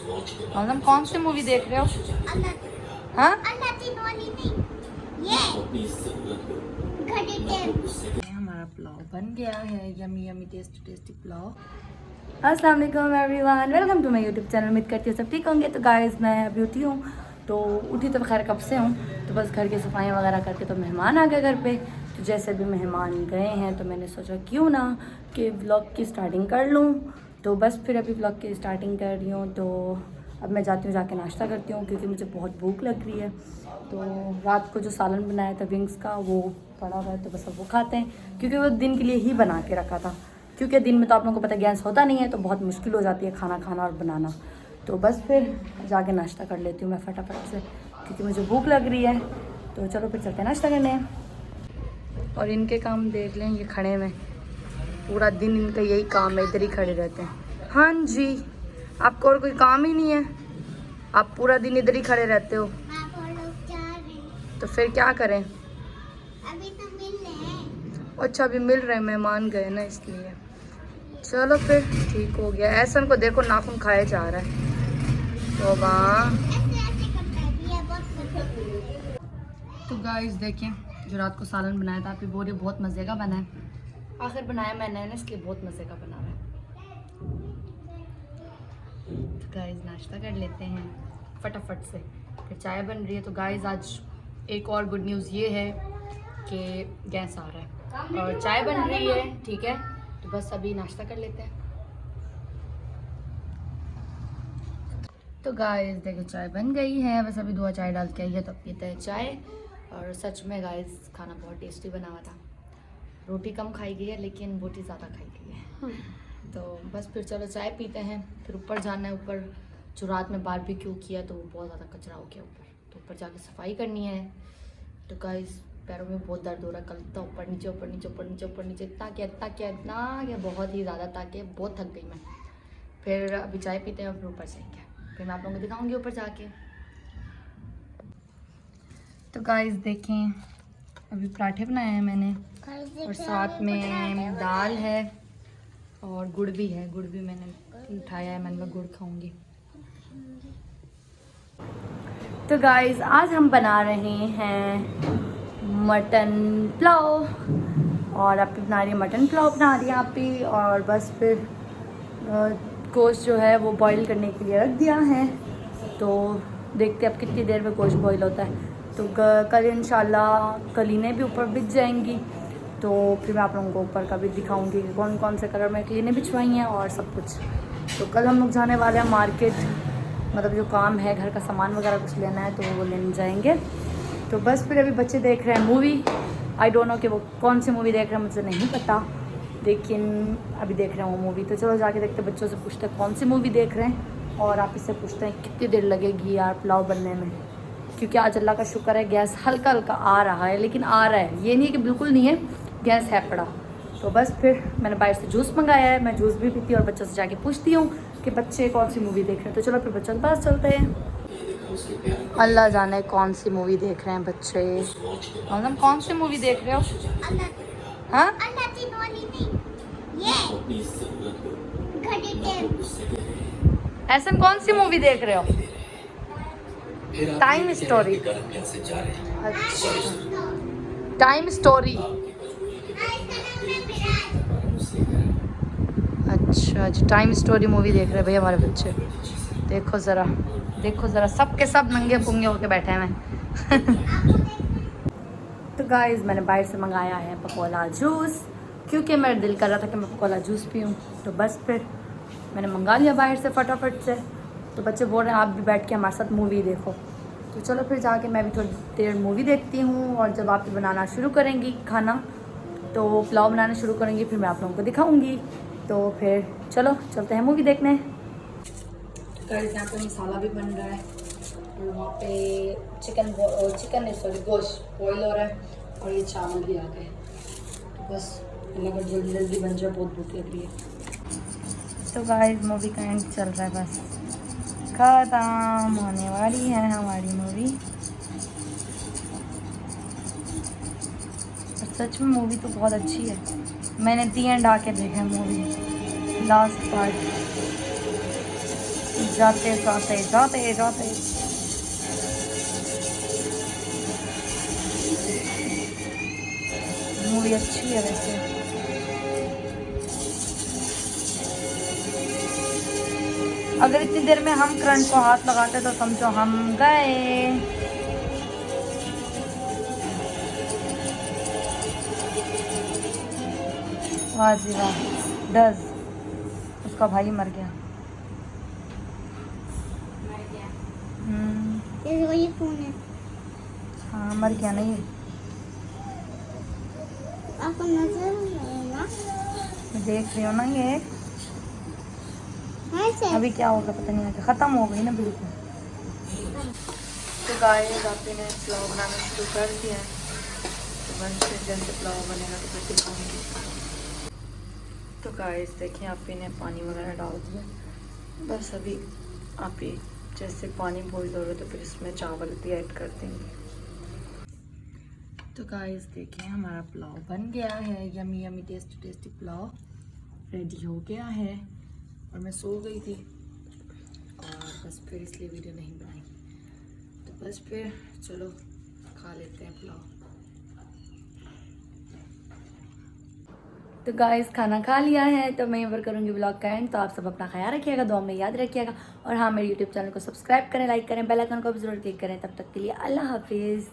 मतलब कौन सी मूवी देख रहे हो? हाँ, हमारा पुलाव बन गया है। यमी यमी टेस्टी टेस्टी पुलाव। अस्सलाम वालेकुम everyone, welcome to my YouTube channel. उम्मीद करती हूँ सब ठीक होंगे। तो गाइस मैं अभी उठी हूँ, तो उठी तो खैर कब से हूँ, तो बस घर की सफाई वगैरह करके तो मेहमान आ गए घर पे। तो जैसे भी मेहमान गए हैं तो मैंने सोचा क्यों ना कि व्लॉग की स्टार्टिंग कर लूँ। तो बस फिर अभी व्लॉग की स्टार्टिंग कर रही हूँ। तो अब मैं जाती हूँ, जाके नाश्ता करती हूँ क्योंकि मुझे बहुत भूख लग रही है। तो रात को जो सालन बनाया था विंग्स का वो पड़ा हुआ है, तो बस अब वो खाते हैं क्योंकि वो दिन के लिए ही बना के रखा था। क्योंकि दिन में तो आप लोगों को पता है गैस होता नहीं है, तो बहुत मुश्किल हो जाती है खाना खाना और बनाना। तो बस फिर जाके नाश्ता कर लेती हूँ मैं फटाफट से क्योंकि मुझे भूख लग रही है। तो चलो फिर चलते हैं नाश्ता करने। और इनके काम देख लें, ये खड़े में पूरा दिन इनका यही काम है, इधर ही खड़े रहते हैं। हाँ जी, आपको और कोई काम ही नहीं है, आप पूरा दिन इधर ही खड़े रहते हो। तो फिर क्या करें? अभी तो मिल रहे हैं। अच्छा अभी मिल रहे हैं, मेहमान गए ना इसलिए। चलो फिर ठीक हो गया। ऐसा को देखो नाखून खाए जा रहा है। तो तो गाइस देखिए, जो रात को सालन बनाया था, आप बोल रहे बहुत मज़े का बना है। आखिर बनाया मैंने ना, इसलिए बहुत मज़े का बना रहा है। तो गाइस नाश्ता कर लेते हैं फटाफट से, फिर चाय बन रही है। तो गाइस आज एक और गुड न्यूज़ ये है कि गैस आ रहा है और चाय बन रही है, ठीक है। तो बस अभी नाश्ता कर लेते हैं। तो गाइस देखो चाय बन गई है, बस अभी 2 चाय डाल के आई है तो अब पीते हैं चाय। और सच में गाइस खाना बहुत टेस्टी बना हुआ था। रोटी कम खाई गई है लेकिन बोटी ज़्यादा खाई गई है। तो बस फिर चलो चाय पीते हैं, फिर ऊपर जाना है। ऊपर जो रात में बारबेक्यू किया तो वो बहुत ज़्यादा कचरा हो गया ऊपर, तो ऊपर जाके सफाई करनी है। तो गाइस पैरों में बहुत दर्द हो रहा है, कल तो ऊपर नीचे ऊपर नीचे ऊपर नीचे ऊपर नीचे इतना क्या बहुत ही ज़्यादा ताकि बहुत थक गई मैं। फिर अभी चाय पीते हैं और फिर ऊपर जाएंगे, फिर मैं आप लोगों को दिखाऊंगी ऊपर जाके। तो गाइस देखें, अभी पराठे बनाए हैं मैंने और साथ में दाल है और गुड़ भी है। गुड़ भी मैंने उठाया है, मैं गुड़ खाऊंगी। तो गाइस आज हम बना रहे हैं मटन पुलाव, और आप बना रही है मटन पुलाव बना रही है आप भी। और बस फिर गोश्त जो है वो बॉईल करने के लिए रख दिया है। तो देखते हैं अब कितनी देर में गोश्त बॉईल होता है। तो कल इंशाल्लाह कलीने भी ऊपर बिछ जाएंगी, तो फिर मैं आप लोगों को ऊपर का भी दिखाऊंगी कि कौन कौन से कलर में कलीने बिछवाई हैं और सब कुछ। तो कल हम लोग जाने वाले हैं मार्केट, मतलब जो काम है घर का सामान वगैरह कुछ लेना है तो वो लेने जाएंगे। तो बस फिर अभी बच्चे देख रहे हैं मूवी। आई डोंट नो कि वो कौन सी मूवी देख रहे हैं, मुझे नहीं पता, लेकिन अभी देख रहे हैं वो मूवी। तो चलो जाके देखते, बच्चों से पूछते हैं कौन सी मूवी देख रहे हैं और आप इससे पूछते हैं कितनी देर लगेगी यार पुलाव बनने में। क्योंकि आज अल्लाह का शुक्र है गैस हल्का हल्का आ रहा है, लेकिन आ रहा है, ये नहीं है कि बिल्कुल नहीं है, गैस है पड़ा। तो बस फिर मैंने बाहर से जूस मंगाया है, मैं जूस भी पीती हूँ और बच्चों से जाके पूछती हूँ कि बच्चे कौन सी मूवी देख रहे हैं। तो चलो फिर बच्चों के पास चलते हैं। अल्लाह जाने कौन सी मूवी देख रहे हैं बच्चे। मतलब कौन सी मूवी देख रहे हो? हाँ, ऐसा कौन सी मूवी देख रहे हो? Time story. अच्छा, टाइम स्टोरी। अच्छा टाइम स्टोरी मूवी देख रहे हैं भैया हमारे बच्चे। देखो ज़रा सब के सब नंगे पुंगे होके बैठे हैं मैं। तो गाइस मैंने बाहर से मंगाया है पकोला जूस, क्योंकि मेरा दिल कर रहा था कि मैं पकोला जूस पीऊँ। तो बस फिर मैंने मंगा लिया बाहर से फटाफट से। तो बच्चे बोल रहे हैं आप भी बैठ के हमारे साथ मूवी देखो। तो चलो फिर जाके मैं भी थोड़ी देर मूवी देखती हूँ, और जब आप बनाना शुरू करेंगी खाना, तो पुलाव बनाना शुरू करेंगी, फिर मैं आप लोगों को दिखाऊंगी। तो फिर चलो चलते हैं मूवी देखने। यहाँ पे मसाला भी बन रहा है और वहाँ पे गोश्त बॉईल हो रहा है और ये चावल भी आ गए। तो बस अल्लाह का जल्दी जल्दी बन जाए, बहुत भूख लग रही है। तो गाइस मूवी का एंड चल रहा है, बस खत्म होने वाली है हमारी मूवी। और सच में मूवी तो बहुत अच्छी है, मैंने दी एंड आके देखा मूवी लास्ट पार्ट। जाते जाते जाते जाते। मूवी अच्छी है वैसे। अगर इतनी देर में हम करंट को हाथ लगाते तो समझो हम गए। वाह जी वाह। डज उसका भाई मर गया। ये फोन है। हाँ मर गया ना ये। आपको नजर नहीं आएगा? मैं देख रही हूँ ना ये। ऐसे अभी क्या होगा पता नहीं है, खत्म हो गई ना बिल्कुल। तो गाइस आपने ने पुलाव बनाना शुरू कर दिया है, तो बस फिर जैसे पुलाव बनेगा तो फिर दिखाऊंगी। तो गाइस देखिए आप ने पानी वगैरह डाल दिया, बस अभी आप ही जैसे पानी बॉईल हो रहा है तो फिर इसमें चावल भी ऐड कर देंगे। तो गाइस देखिए हमारा पुलाव बन गया है, yummy yummy tasty tasty pulao ready हो गया है। और मैं सो गई थी और बस फिर इसलिए वीडियो नहीं बनाई, तो बस फिर चलो खा लेते हैं पुलाव। तो गाइस खाना खा लिया है, तो मैं यहाँ पर करूँगी ब्लॉग का एंड। तो आप सब अपना ख्याल रखिएगा, दुआ में याद रखिएगा, और हाँ मेरे यूट्यूब चैनल को सब्सक्राइब करें, लाइक करें, बेल आइकन को भी जरूर क्लिक करें। तब तक के लिए अल्लाह हाफिज़।